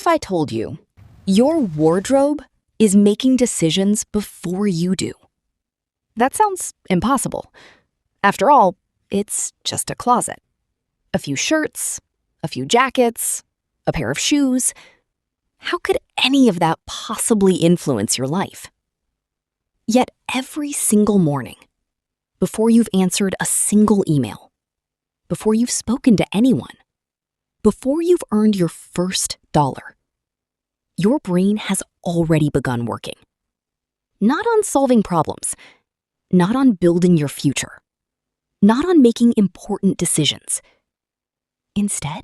if I told you your wardrobe is making decisions before you do? That sounds impossible. After all, it's just a closet. A few shirts, a few jackets, a pair of shoes. How could any of that possibly influence your life? Yet every single morning, before you've answered a single email, before you've spoken to anyone, before you've earned your first dollar, your brain has already begun working. Not on solving problems, not on building your future, not on making important decisions. Instead,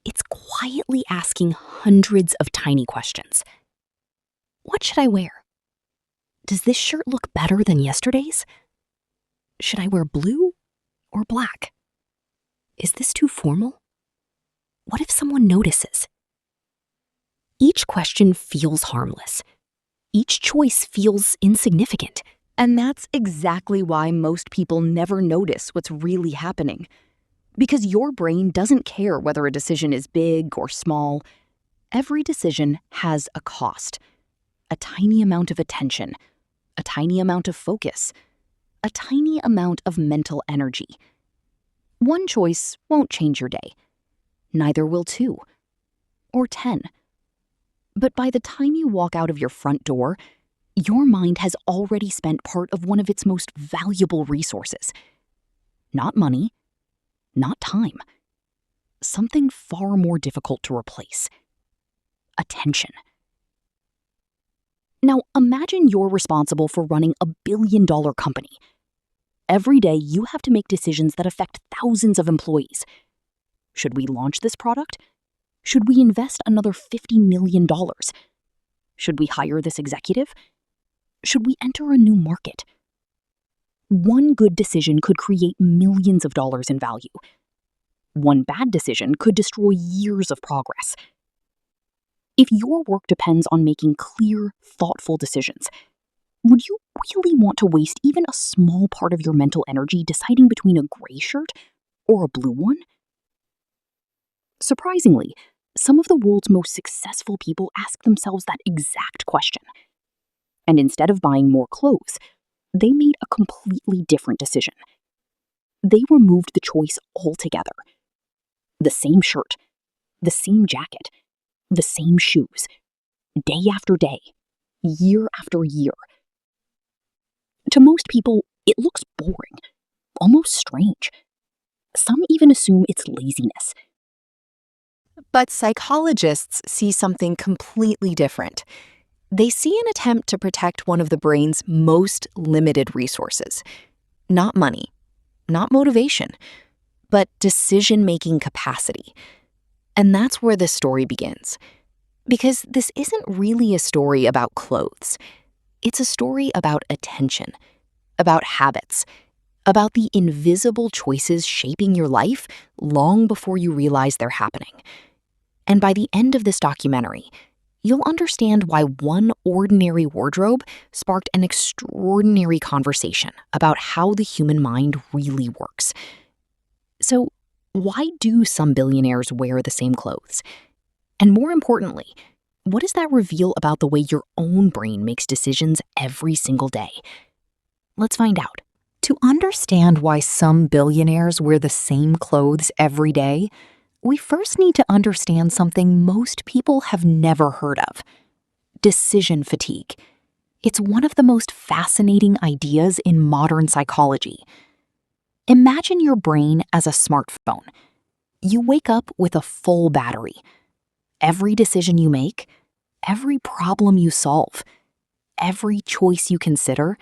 it's quietly asking hundreds of tiny questions. What should I wear? Does this shirt look better than yesterday's? Should I wear blue or black? Is this too formal? What if someone notices? Each question feels harmless. Each choice feels insignificant. And that's exactly why most people never notice what's really happening. Because your brain doesn't care whether a decision is big or small. Every decision has a cost. A tiny amount of attention, a tiny amount of focus, a tiny amount of mental energy. One choice won't change your day. Neither will 2 or 10. But by the time you walk out of your front door, your mind has already spent part of one of its most valuable resources. Not money, not time. Something far more difficult to replace. Attention. Now imagine you're responsible for running a billion-dollar company. Every day you have to make decisions that affect thousands of employees. Should we launch this product? Should we invest another $50 million? Should we hire this executive? Should we enter a new market? One good decision could create millions of dollars in value. One bad decision could destroy years of progress. If your work depends on making clear, thoughtful decisions, would you really want to waste even a small part of your mental energy deciding between a gray shirt or a blue one? Surprisingly, some of the world's most successful people ask themselves that exact question. And instead of buying more clothes, they made a completely different decision. They removed the choice altogether. The same shirt, the same jacket, the same shoes, day after day, year after year. To most people, it looks boring, almost strange. Some even assume it's laziness. But psychologists see something completely different. They see an attempt to protect one of the brain's most limited resources. Not money, not motivation, but decision-making capacity. And that's where this story begins. Because this isn't really a story about clothes. It's a story about attention, about habits, about the invisible choices shaping your life long before you realize they're happening. And by the end of this documentary, you'll understand why one ordinary wardrobe sparked an extraordinary conversation about how the human mind really works. So, why do some billionaires wear the same clothes? And more importantly, what does that reveal about the way your own brain makes decisions every single day? Let's find out. To understand why some billionaires wear the same clothes every day, we first need to understand something most people have never heard of: decision fatigue. It's one of the most fascinating ideas in modern psychology. Imagine your brain as a smartphone. You wake up with a full battery. Every decision you make, every problem you solve, every choice you consider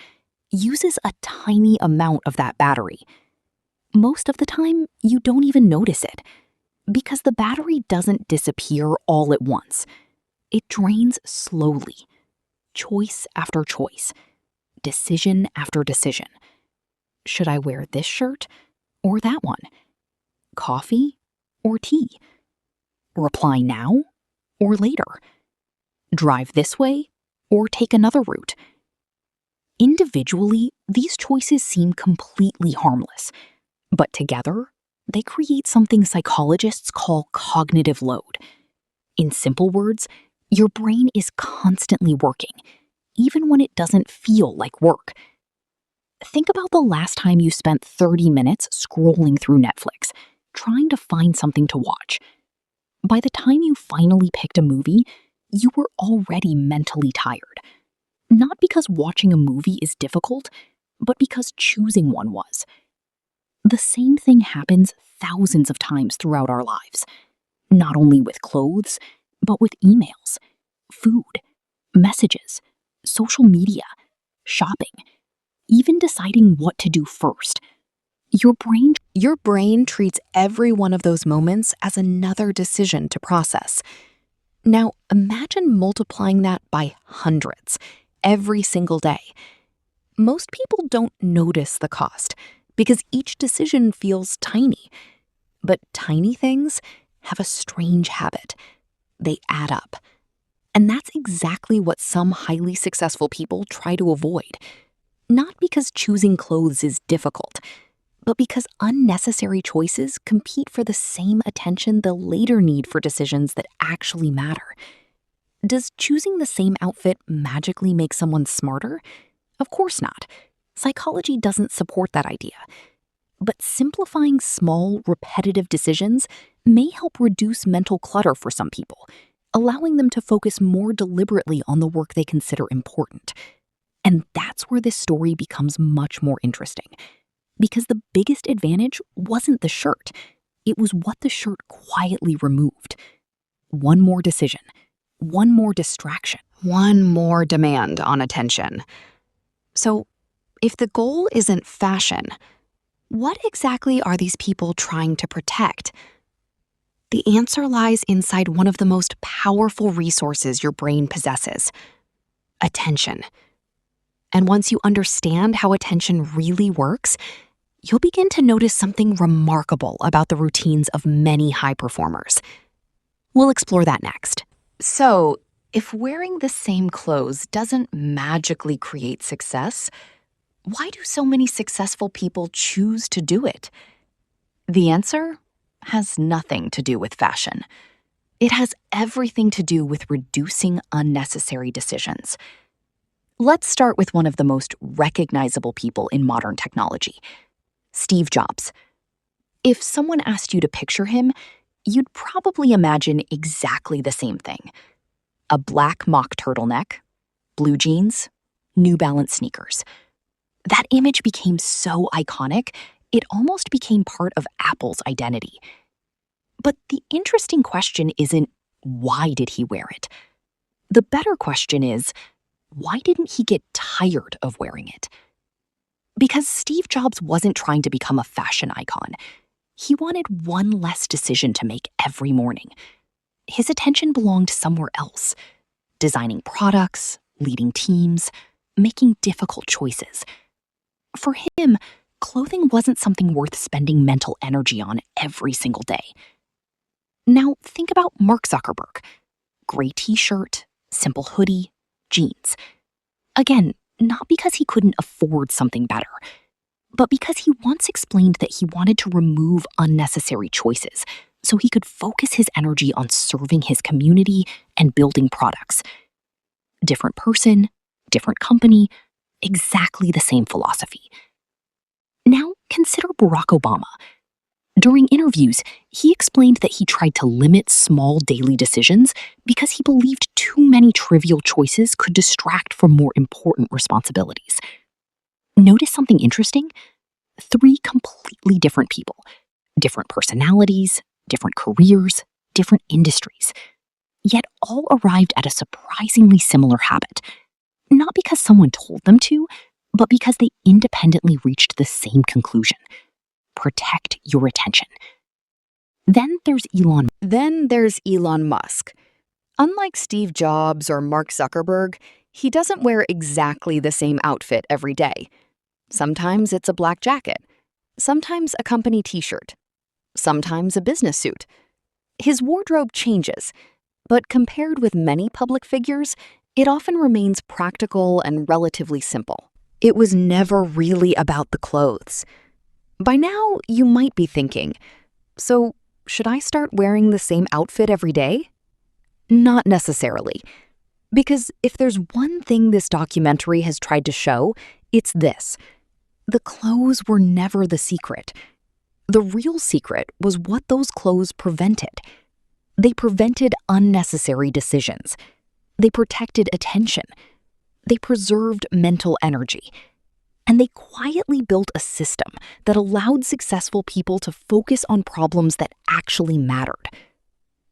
uses a tiny amount of that battery. Most of the time, you don't even notice it, because the battery doesn't disappear all at once. It drains slowly, choice after choice, decision after decision. Should I wear this shirt or that one? Coffee or tea? Reply now or later? Drive this way or take another route? Individually, these choices seem completely harmless, but together, they create something psychologists call cognitive load. In simple words, your brain is constantly working, even when it doesn't feel like work. Think about the last time you spent 30 minutes scrolling through Netflix, trying to find something to watch. By the time you finally picked a movie, you were already mentally tired. Not because watching a movie is difficult, but because choosing one was. The same thing happens thousands of times throughout our lives, not only with clothes, but with emails, food, messages, social media, shopping, even deciding what to do first. Your brain treats every one of those moments as another decision to process. Now, imagine multiplying that by hundreds every single day. Most people don't notice the cost because each decision feels tiny. But tiny things have a strange habit. They add up. And that's exactly what some highly successful people try to avoid. Not because choosing clothes is difficult, but because unnecessary choices compete for the same attention they'll later need for decisions that actually matter. Does choosing the same outfit magically make someone smarter? Of course not. Psychology doesn't support that idea. But simplifying small, repetitive decisions may help reduce mental clutter for some people, allowing them to focus more deliberately on the work they consider important. And that's where this story becomes much more interesting. Because the biggest advantage wasn't the shirt. It was what the shirt quietly removed. One more decision, one more distraction, one more demand on attention. So, if the goal isn't fashion, what exactly are these people trying to protect? The answer lies inside one of the most powerful resources your brain possesses: attention. And once you understand how attention really works, you'll begin to notice something remarkable about the routines of many high performers. We'll explore that next. So, if wearing the same clothes doesn't magically create success, why do so many successful people choose to do it? The answer has nothing to do with fashion. It has everything to do with reducing unnecessary decisions. Let's start with one of the most recognizable people in modern technology, Steve Jobs. If someone asked you to picture him, you'd probably imagine exactly the same thing: a black mock turtleneck, blue jeans, New Balance sneakers. That image became so iconic, it almost became part of Apple's identity. But the interesting question isn't, why did he wear it? The better question is, why didn't he get tired of wearing it? Because Steve Jobs wasn't trying to become a fashion icon. He wanted one less decision to make every morning. His attention belonged somewhere else: designing products, leading teams, making difficult choices. For him, clothing wasn't something worth spending mental energy on every single day. Now, think about Mark Zuckerberg. Gray t-shirt, simple hoodie, jeans. Again, not because he couldn't afford something better, but because he once explained that he wanted to remove unnecessary choices so he could focus his energy on serving his community and building products. Different person, different company, exactly the same philosophy. Now, consider Barack Obama. During interviews, he explained that he tried to limit small daily decisions because he believed too many trivial choices could distract from more important responsibilities. Notice something interesting? 3 completely different people, different personalities, different careers, different industries, yet all arrived at a surprisingly similar habit. Not because someone told them to, but because they independently reached the same conclusion: protect your attention. Then there's Elon Musk. Unlike Steve Jobs or Mark Zuckerberg, he doesn't wear exactly the same outfit every day. Sometimes it's a black jacket, sometimes a company t-shirt, sometimes a business suit. His wardrobe changes, but compared with many public figures, it often remains practical and relatively simple. It was never really about the clothes. By now, you might be thinking, so should I start wearing the same outfit every day? Not necessarily. Because if there's one thing this documentary has tried to show, it's this. The clothes were never the secret. The real secret was what those clothes prevented. They prevented unnecessary decisions. They protected attention. They preserved mental energy. And they quietly built a system that allowed successful people to focus on problems that actually mattered.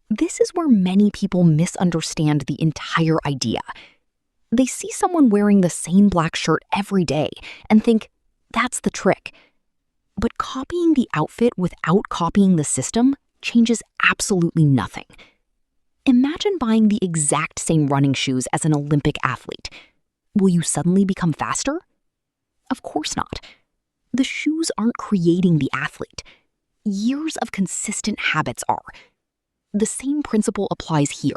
This is where many people misunderstand the entire idea. They see someone wearing the same black shirt every day and think, that's the trick. But copying the outfit without copying the system changes absolutely nothing. Imagine buying the exact same running shoes as an Olympic athlete. Will you suddenly become faster? Of course not. The shoes aren't creating the athlete. Years of consistent habits are. The same principle applies here.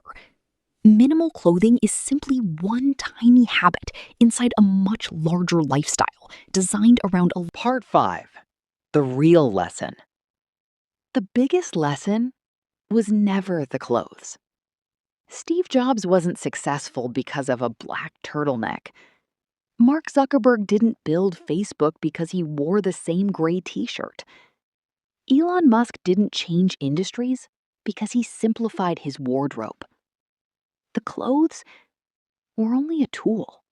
Minimal clothing is simply one tiny habit inside a much larger lifestyle designed around a... Part 5. The real lesson. The biggest lesson was never the clothes. Steve Jobs wasn't successful because of a black turtleneck. Mark Zuckerberg didn't build Facebook because he wore the same gray t-shirt. Elon Musk didn't change industries because he simplified his wardrobe. The clothes were only a tool.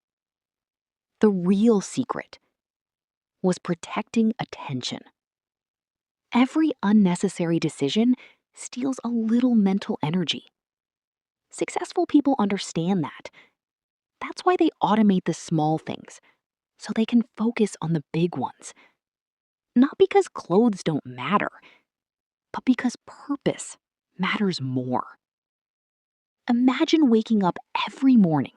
The real secret was protecting attention. Every unnecessary decision steals a little mental energy. Successful people understand that. That's why they automate the small things, so they can focus on the big ones. Not because clothes don't matter, but because purpose matters more. Imagine waking up every morning